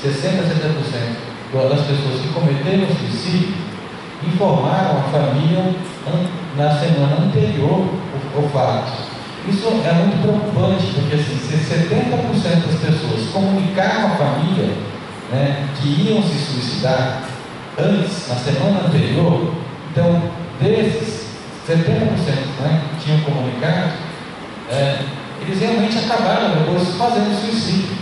60% a 70% das pessoas que cometeram suicídio informaram a família na semana anterior ao fato. Isso é muito preocupante, porque assim, se 70% das pessoas comunicaram à família, né, que iam se suicidar antes, na semana anterior, então desses 70%, né, que tinham comunicado, eles realmente acabaram depois fazendo suicídio,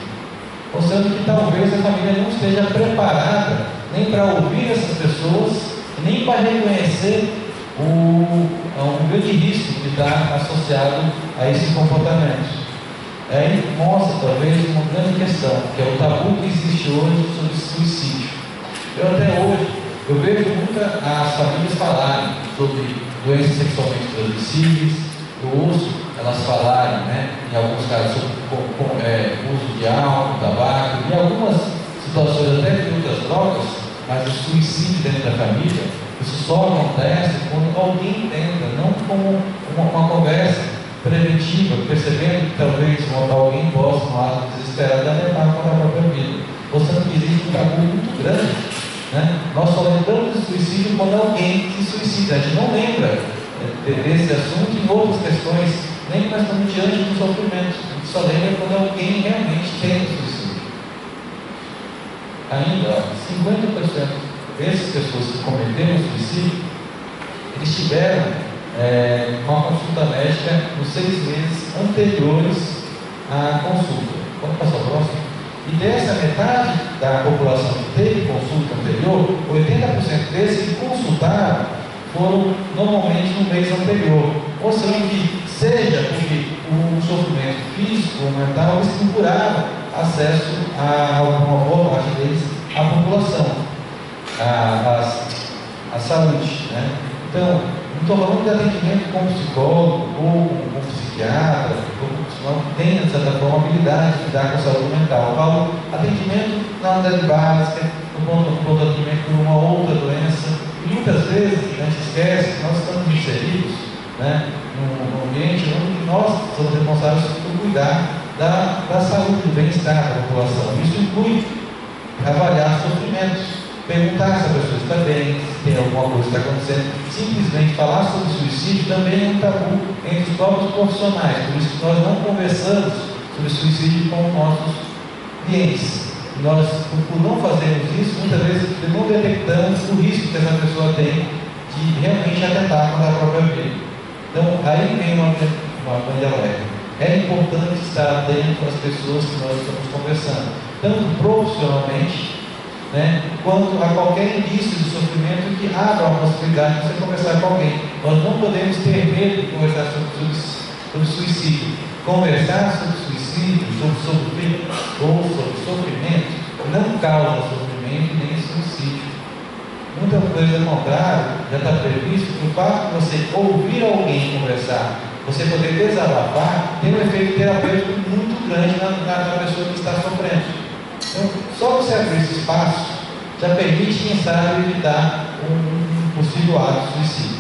mostrando que talvez a família não esteja preparada nem para ouvir essas pessoas, nem para reconhecer um grande risco que está associado a esse comportamento. Aí mostra talvez uma grande questão, que é o tabu que existe hoje sobre suicídio. Até hoje, eu vejo muitas as famílias falarem sobre doenças sexualmente transmissíveis, eu ouço elas falarem, né, em alguns casos, sobre uso de álcool, tabaco, e algumas situações até de outras drogas, mas o suicídio dentro da família, isso só acontece quando alguém tenta, não como uma conversa preventiva, percebendo que talvez alguém possa, no ato desesperado, atentar contra a própria vida, mostrando que existe um tabu muito grande, né? Nós só lembramos de suicídio quando alguém se suicida, a gente não lembra desse assunto em outras questões, nem que nós estamos diante do sofrimento, a gente só lembra quando alguém realmente tem suicídio. Ainda, 50% dessas pessoas que cometeram suicídio, eles tiveram uma consulta médica nos 6 meses anteriores à consulta. Vamos passar o próximo? E dessa metade da população que teve consulta anterior, 80% desses que consultaram foram normalmente no mês anterior. Mostrando que, seja porque o sofrimento físico ou mental, eles procuravam acesso a uma boa parte deles à população. A saúde, né? Então, não estou falando de atendimento com psicólogo ou com psiquiatra, ou com psicólogo que tenha, de certa forma, habilidade de lidar com a saúde mental. Eu falo atendimento na unidade básica, no ponto de atendimento por uma outra doença, e muitas vezes a gente esquece que nós estamos inseridos, né, num ambiente onde nós somos responsáveis por cuidar da saúde, do bem-estar da população. Isso inclui avaliar sofrimentos, perguntar se a pessoa está bem, se tem alguma coisa que está acontecendo. Simplesmente falar sobre suicídio também é um tabu entre os próprios profissionais. Por isso que nós não conversamos sobre suicídio com os nossos clientes. Nós, por não fazermos isso, muitas vezes não detectamos o risco que essa pessoa tem de realmente atentar contra a própria vida. Então, aí vem uma grande alerta. É importante estar atento às pessoas que nós estamos conversando, tanto profissionalmente, né, quanto a qualquer indício de sofrimento que abra a possibilidade de você conversar com alguém. Nós não podemos ter medo de conversar sobre suicídio. Conversar sobre suicídio, sobre sofrimento ou sobre sofrimento, não causa sofrimento nem suicídio. Muita coisa ao contrário já está previsto que o fato de você ouvir alguém conversar, você poder desabafar, tem um efeito terapêutico muito grande na pessoa que está sofrendo. Então, só você abrir esse espaço já permite, quem sabe, evitar um possível ato de suicídio.